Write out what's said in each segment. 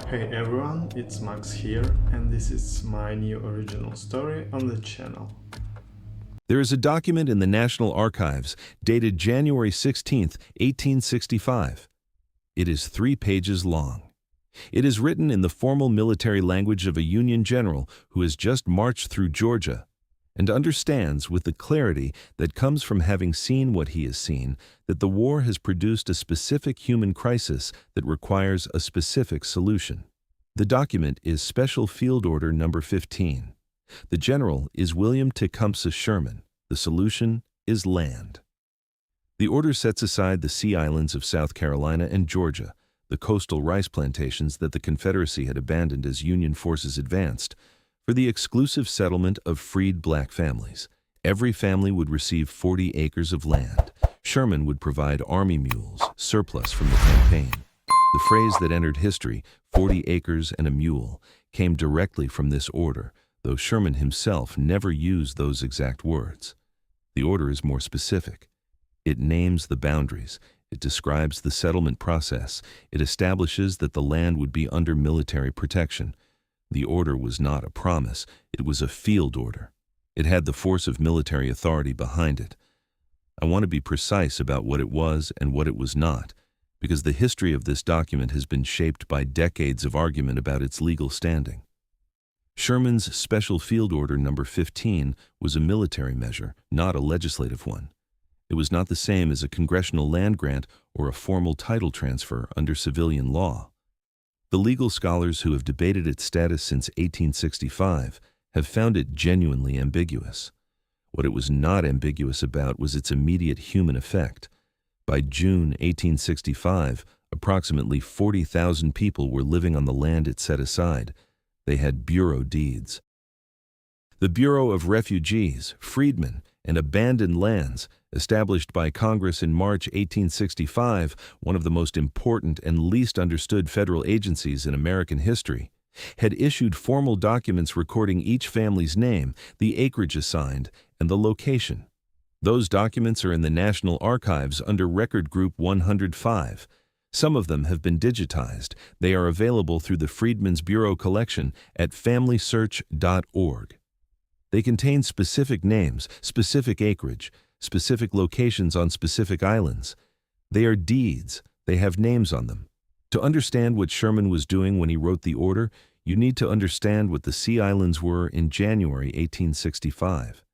Hey everyone, it's Max here, and this is my new original story on the channel. There is a document in the National Archives dated January 16, 1865. It is 3 pages long. It is written in the formal military language of a Union general who has just marched through Georgia and understands with the clarity that comes from having seen what he has seen that the war has produced a specific human crisis that requires a specific solution. The document is Special Field Order Number 15. The general is William Tecumseh Sherman. The solution is land. The order sets aside the sea islands of South Carolina and Georgia, the coastal rice plantations that the Confederacy had abandoned as Union forces advanced, for the exclusive settlement of freed black families. Every family would receive 40 acres of land. Sherman would provide army mules, surplus from the campaign. The phrase that entered history, 40 acres and a mule, came directly from this order, though Sherman himself never used those exact words. The order is more specific. It names the boundaries. It describes the settlement process. It establishes that the land would be under military protection. The order was not a promise. It was a field order. It had the force of military authority behind it. I want to be precise about what it was and what it was not, because the history of this document has been shaped by decades of argument about its legal standing. Sherman's Special Field Order Number 15 was a military measure, not a legislative one. It was not the same as a congressional land grant or a formal title transfer under civilian law. The legal scholars who have debated its status since 1865 have found it genuinely ambiguous. What it was not ambiguous about was its immediate human effect. By June 1865, approximately 40,000 people were living on the land it set aside. They had bureau deeds. The Bureau of Refugees, Freedmen, and Abandoned Lands, established by Congress in March 1865, one of the most important and least understood federal agencies in American history, had issued formal documents recording each family's name, the acreage assigned, and the location. Those documents are in the National Archives under Record Group 105. Some of them have been digitized. They are available through the Freedmen's Bureau collection at familysearch.org. They contain specific names, specific acreage, specific locations on specific islands. They are deeds. They have names on them. To understand what Sherman was doing when he wrote the order, you need to understand what the Sea Islands were in January 1865.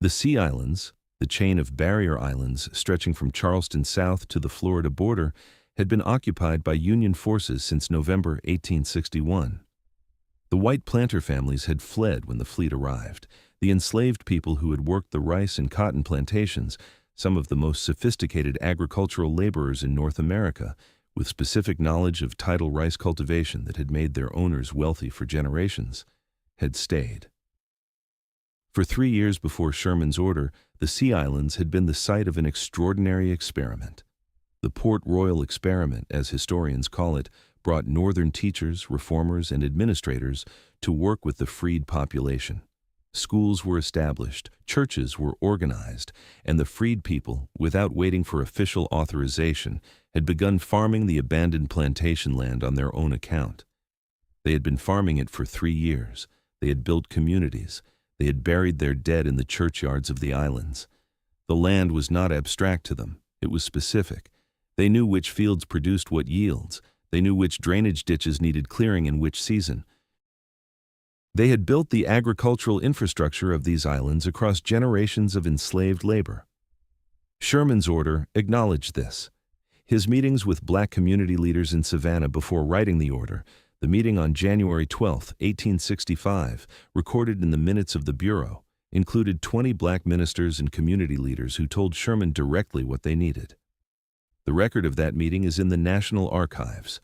The Sea Islands, the chain of barrier islands stretching from Charleston south to the Florida border, had been occupied by Union forces since November 1861. The white planter families had fled when the fleet arrived. The enslaved people who had worked the rice and cotton plantations, some of the most sophisticated agricultural laborers in North America, with specific knowledge of tidal rice cultivation that had made their owners wealthy for generations, had stayed. For 3 years before Sherman's order, the Sea Islands had been the site of an extraordinary experiment. The Port Royal experiment, as historians call it, brought Northern teachers, reformers, and administrators to work with the freed population. Schools were established, churches were organized, and the freed people, without waiting for official authorization, had begun farming the abandoned plantation land on their own account. They had been farming it for 3 years. They had built communities. They had buried their dead in the churchyards of the islands. The land was not abstract to them. It was specific. They knew which fields produced what yields. They knew which drainage ditches needed clearing in which season. They had built the agricultural infrastructure of these islands across generations of enslaved labor. Sherman's order acknowledged this. His meetings with black community leaders in Savannah before writing the order, the meeting on January 12, 1865, recorded in the minutes of the Bureau, included 20 black ministers and community leaders who told Sherman directly what they needed. The record of that meeting is in the National Archives.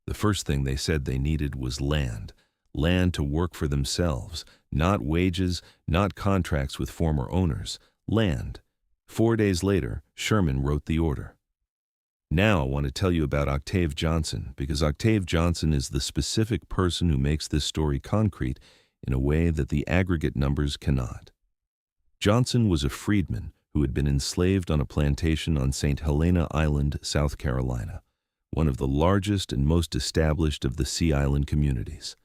The first thing they said they needed was land. Land to work for themselves, not wages, not contracts with former owners. Land. 4 days later, Sherman wrote the order. Now I want to tell you about Octave Johnson, because Octave Johnson is the specific person who makes this story concrete in a way that the aggregate numbers cannot. Johnson was a freedman who had been enslaved on a plantation on St. Helena Island, South Carolina. one of the largest and most established of the Sea Island communities.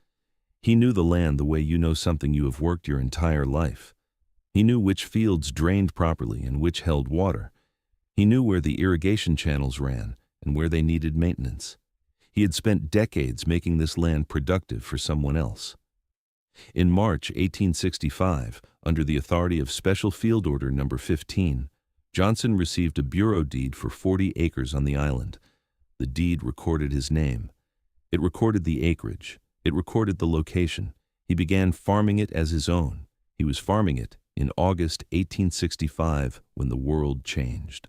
He knew the land the way you know something you have worked your entire life. He knew which fields drained properly and which held water. He knew where the irrigation channels ran and where they needed maintenance. He had spent decades making this land productive for someone else. In March 1865, under the authority of Special Field Order No. 15, Johnson received a bureau deed for 40 acres on the island. The deed recorded his name. It recorded the acreage. It recorded the location. He began farming it as his own. He was farming it in August 1865 when the world changed.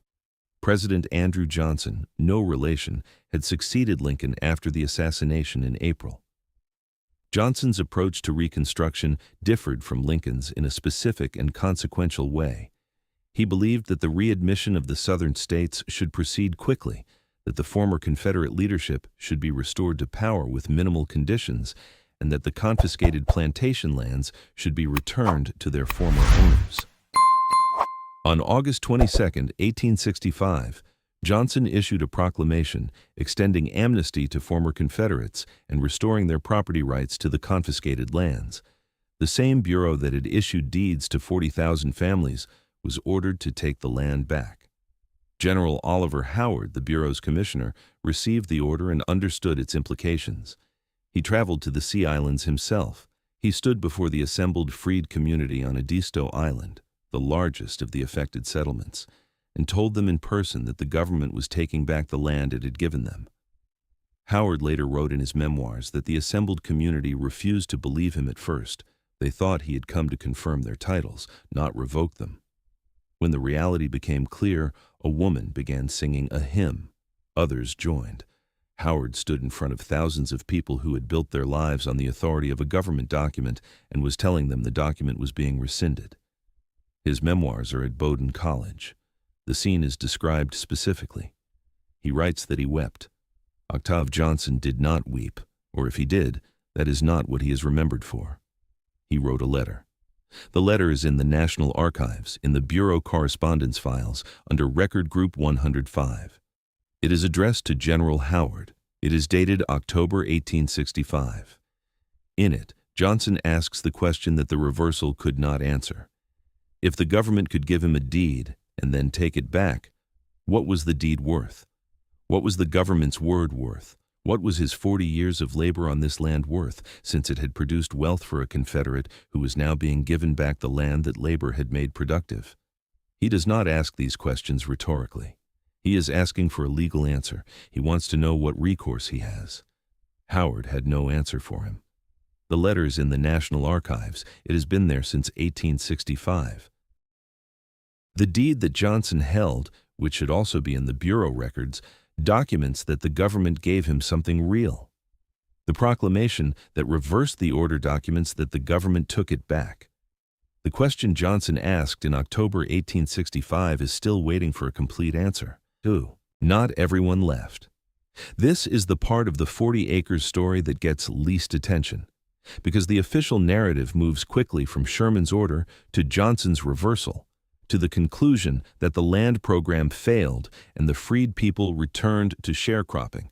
President Andrew Johnson, no relation, had succeeded Lincoln after the assassination in April. Johnson's approach to Reconstruction differed from Lincoln's in a specific and consequential way. He believed that the readmission of the Southern states should proceed quickly, that the former Confederate leadership should be restored to power with minimal conditions, and that the confiscated plantation lands should be returned to their former owners. On August 22, 1865, Johnson issued a proclamation extending amnesty to former Confederates and restoring their property rights to the confiscated lands. The same bureau that had issued deeds to 40,000 families was ordered to take the land back. General Oliver Howard, the bureau's commissioner, received the order and understood its implications. He traveled to the Sea Islands himself. He stood before the assembled freed community on Edisto Island, the largest of the affected settlements, and told them in person that the government was taking back the land it had given them. Howard later wrote in his memoirs that the assembled community refused to believe him at first. They thought he had come to confirm their titles, not revoke them. When the reality became clear, a woman began singing a hymn. Others joined. Howard stood in front of thousands of people who had built their lives on the authority of a government document and was telling them the document was being rescinded. His memoirs are at Bowdoin College. The scene is described specifically. He writes that he wept. Octave Johnson did not weep, or if he did, that is not what he is remembered for. He wrote a letter. The letter is in the National Archives, in the Bureau Correspondence Files, under Record Group 105. It is addressed to General Howard. It is dated October 1865. In it, Johnson asks the question that the reversal could not answer. If the government could give him a deed and then take it back, what was the deed worth? What was the government's word worth? What was his 40 years of labor on this land worth, since it had produced wealth for a Confederate who was now being given back the land that labor had made productive? He does not ask these questions rhetorically. He is asking for a legal answer. He wants to know what recourse he has. Howard had no answer for him. The letter is in the National Archives. It has been there since 1865. The deed that Johnson held, which should also be in the Bureau records, documents that the government gave him something real. The proclamation that reversed the order documents that the government took it back. The question Johnson asked in October 1865 is still waiting for a complete answer. 2. Not everyone left. This is the part of the 40 acres story that gets least attention, because the official narrative moves quickly from Sherman's order to Johnson's reversal, to the conclusion that the land program failed and the freed people returned to sharecropping.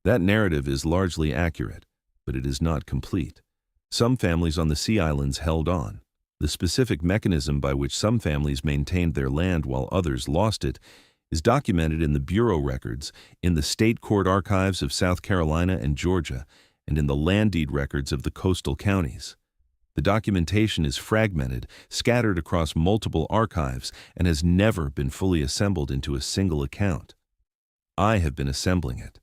That narrative is largely accurate, but it is not complete. Some families on the Sea Islands held on. The specific mechanism by which some families maintained their land while others lost it is documented in the Bureau records, in the state court archives of South Carolina and Georgia, and in the land deed records of the coastal counties. The documentation is fragmented, scattered across multiple archives, and has never been fully assembled into a single account. I have been assembling it.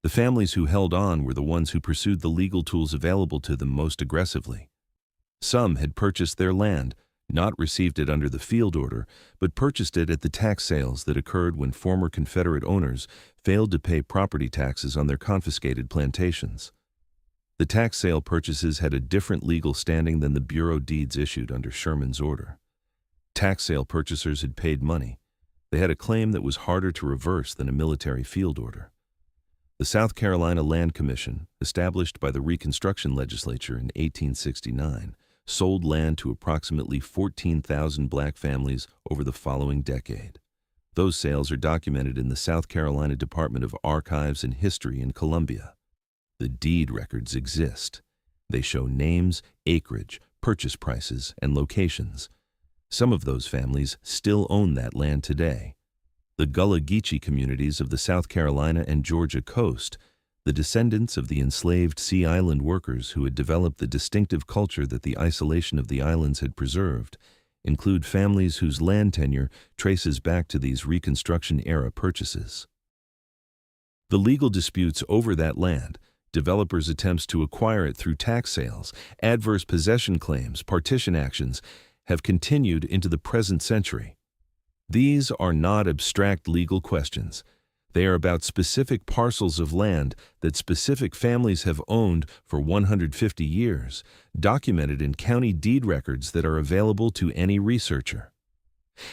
The families who held on were the ones who pursued the legal tools available to them most aggressively. Some had purchased their land, not received it under the field order, but purchased it at the tax sales that occurred when former Confederate owners failed to pay property taxes on their confiscated plantations. The tax sale purchases had a different legal standing than the Bureau deeds issued under Sherman's order. Tax sale purchasers had paid money. They had a claim that was harder to reverse than a military field order. The South Carolina Land Commission, established by the Reconstruction Legislature in 1869, sold land to approximately 14,000 black families over the following decade. Those sales are documented in the South Carolina Department of Archives and History in Columbia. The deed records exist. They show names, acreage, purchase prices, and locations. Some of those families still own that land today. The Gullah Geechee communities of the South Carolina and Georgia coast, the descendants of the enslaved Sea Island workers who had developed the distinctive culture that the isolation of the islands had preserved, include families whose land tenure traces back to these Reconstruction-era purchases. The legal disputes over that land, developers' attempts to acquire it through tax sales, adverse possession claims, partition actions, have continued into the present century. These are not abstract legal questions. They are about specific parcels of land that specific families have owned for 150 years, documented in county deed records that are available to any researcher.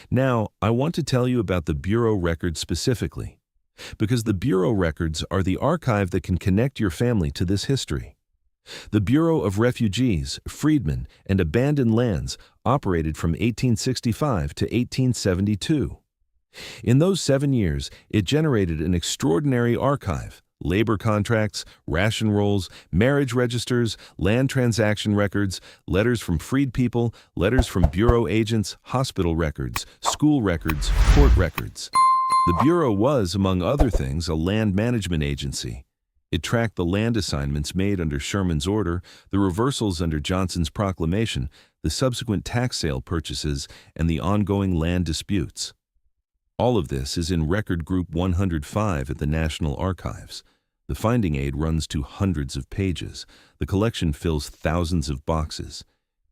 Now, I want to tell you about the Bureau records specifically, because the Bureau records are the archive that can connect your family to this history. The Bureau of Refugees, Freedmen, and Abandoned Lands operated from 1865 to 1872. In those 7 years, it generated an extraordinary archive: labor contracts, ration rolls, marriage registers, land transaction records, letters from freed people, letters from Bureau agents, hospital records, school records, court records. The Bureau was, among other things, a land management agency. It tracked the land assignments made under Sherman's order, the reversals under Johnson's proclamation, the subsequent tax sale purchases, and the ongoing land disputes. All of this is in Record Group 105 at the National Archives. The finding aid runs to hundreds of pages. The collection fills thousands of boxes.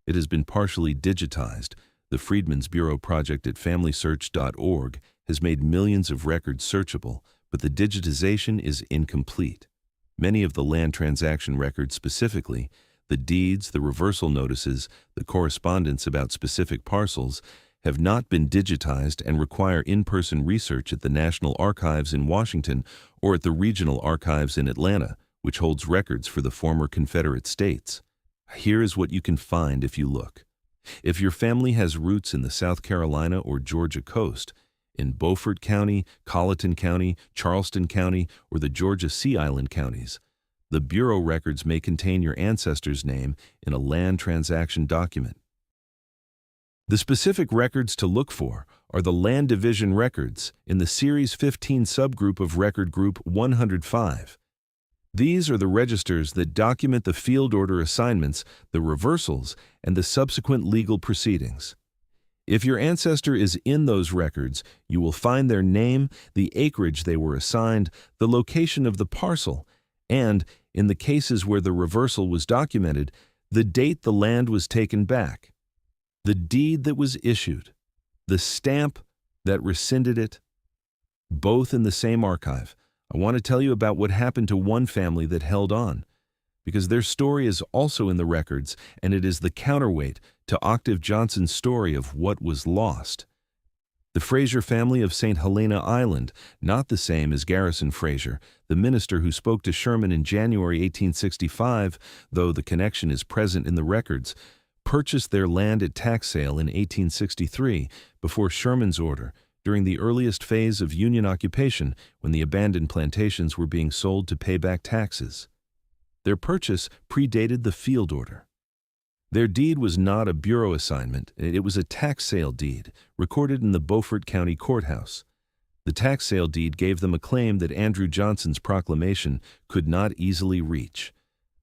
It has been partially digitized. The Freedmen's Bureau project at FamilySearch.org has made millions of records searchable, but the digitization is incomplete. Many of the land transaction records specifically, the deeds, the reversal notices, the correspondence about specific parcels, have not been digitized and require in-person research at the National Archives in Washington or at the Regional Archives in Atlanta, which holds records for the former Confederate states. Here is what you can find if you look. If your family has roots in the South Carolina or Georgia coast, in Beaufort County, Colleton County, Charleston County, or the Georgia Sea Island counties, the Bureau records may contain your ancestor's name in a land transaction document. The specific records to look for are the Land Division records in the Series 15 subgroup of Record Group 105. These are the registers that document the field order assignments, the reversals, and the subsequent legal proceedings. If your ancestor is in those records, you will find their name, the acreage they were assigned, the location of the parcel, and, in the cases where the reversal was documented, the date the land was taken back, the deed that was issued, the stamp that rescinded it, both in the same archive. I want to tell you about what happened to one family that held on, because their story is also in the records, and it is the counterweight to Octave Johnson's story of what was lost. The Fraser family of St. Helena Island, not the same as Garrison Fraser, the minister who spoke to Sherman in January 1865, though the connection is present in the records, purchased their land at tax sale in 1863 before Sherman's order, during the earliest phase of Union occupation when the abandoned plantations were being sold to pay back taxes. Their purchase predated the field order. Their deed was not a Bureau assignment, it was a tax sale deed, recorded in the Beaufort County Courthouse. The tax sale deed gave them a claim that Andrew Johnson's proclamation could not easily reach.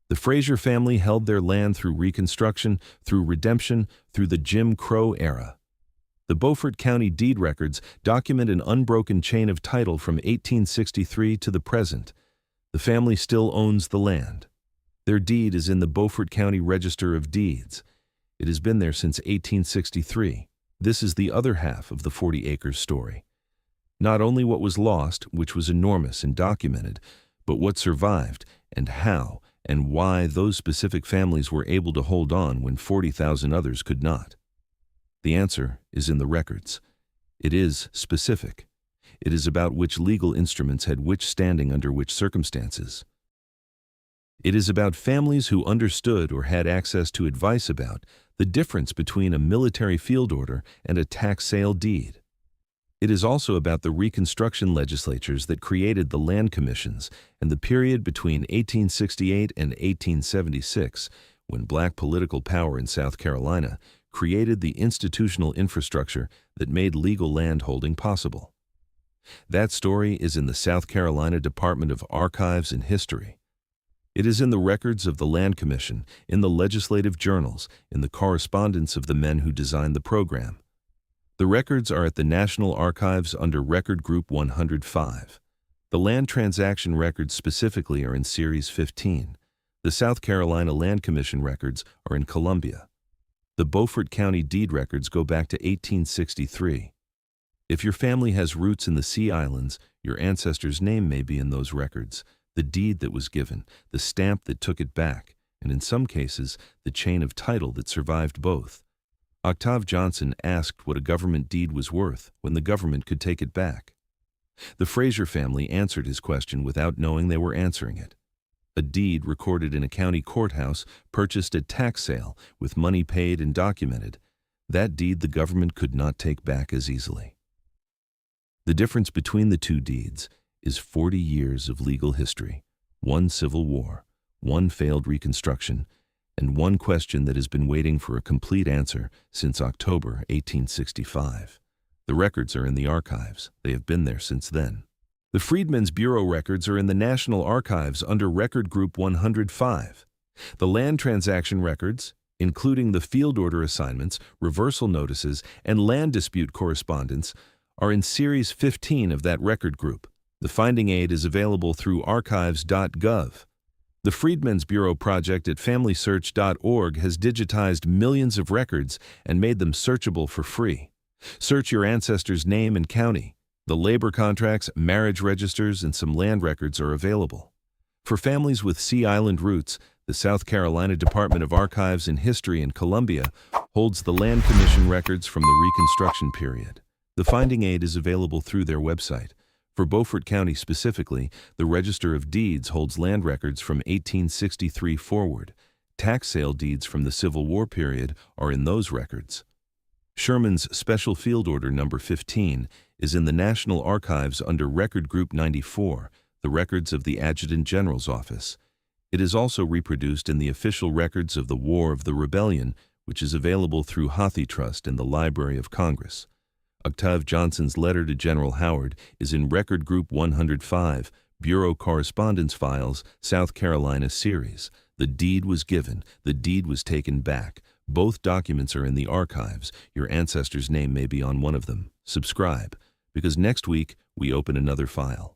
The Fraser family held their land through Reconstruction, through Redemption, through the Jim Crow era. The Beaufort County deed records document an unbroken chain of title from 1863 to the present. The family still owns the land. Their deed is in the Beaufort County Register of Deeds. It has been there since 1863. This is the other half of the 40 acres story. Not only what was lost, which was enormous and documented, but what survived and how and why those specific families were able to hold on when 40,000 others could not. The answer is in the records. It is specific. It is about which legal instruments had which standing under which circumstances. It is about families who understood or had access to advice about the difference between a military field order and a tax sale deed. It is also about the Reconstruction legislatures that created the land commissions and the period between 1868 and 1876, when black political power in South Carolina created the institutional infrastructure that made legal land holding possible. That story is in the South Carolina Department of Archives and History. It is in the records of the Land Commission, in the legislative journals, in the correspondence of the men who designed the program. The records are at the National Archives under Record Group 105. The land transaction records specifically are in Series 15. The South Carolina Land Commission records are in Columbia. The Beaufort County deed records go back to 1863. If your family has roots in the Sea Islands, your ancestor's name may be in those records, the deed that was given, the stamp that took it back, and in some cases, the chain of title that survived both. Octave Johnson asked what a government deed was worth when the government could take it back. The Fraser family answered his question without knowing they were answering it. A deed recorded in a county courthouse purchased at tax sale with money paid and documented. That deed the government could not take back as easily. The difference between the two deeds is 40 years of legal history, one civil war, one failed Reconstruction, and one question that has been waiting for a complete answer since October 1865. The records are in the archives. They have been there since then. The Freedmen's Bureau records are in the National Archives under Record Group 105. The land transaction records, including the field order assignments, reversal notices, and land dispute correspondence, are in Series 15 of that record group. The finding aid is available through archives.gov. The Freedmen's Bureau project at FamilySearch.org has digitized millions of records and made them searchable for free. Search your ancestor's name and county. The labor contracts, marriage registers, and some land records are available. For families with Sea Island roots, the South Carolina Department of Archives and History in Columbia holds the Land Commission records from the Reconstruction period. The finding aid is available through their website. For Beaufort County specifically, the Register of Deeds holds land records from 1863 forward. Tax sale deeds from the Civil War period are in those records. Sherman's Special Field Order Number 15 is in the National Archives under Record Group 94, the records of the Adjutant General's Office. It is also reproduced in the official records of the War of the Rebellion, which is available through Hathi Trust in the Library of Congress. Octave Johnson's letter to General Howard is in Record Group 105, Bureau Correspondence Files, South Carolina Series. The deed was given, the deed was taken back. Both documents are in the archives. Your ancestor's name may be on one of them. Subscribe, because next week we open another file.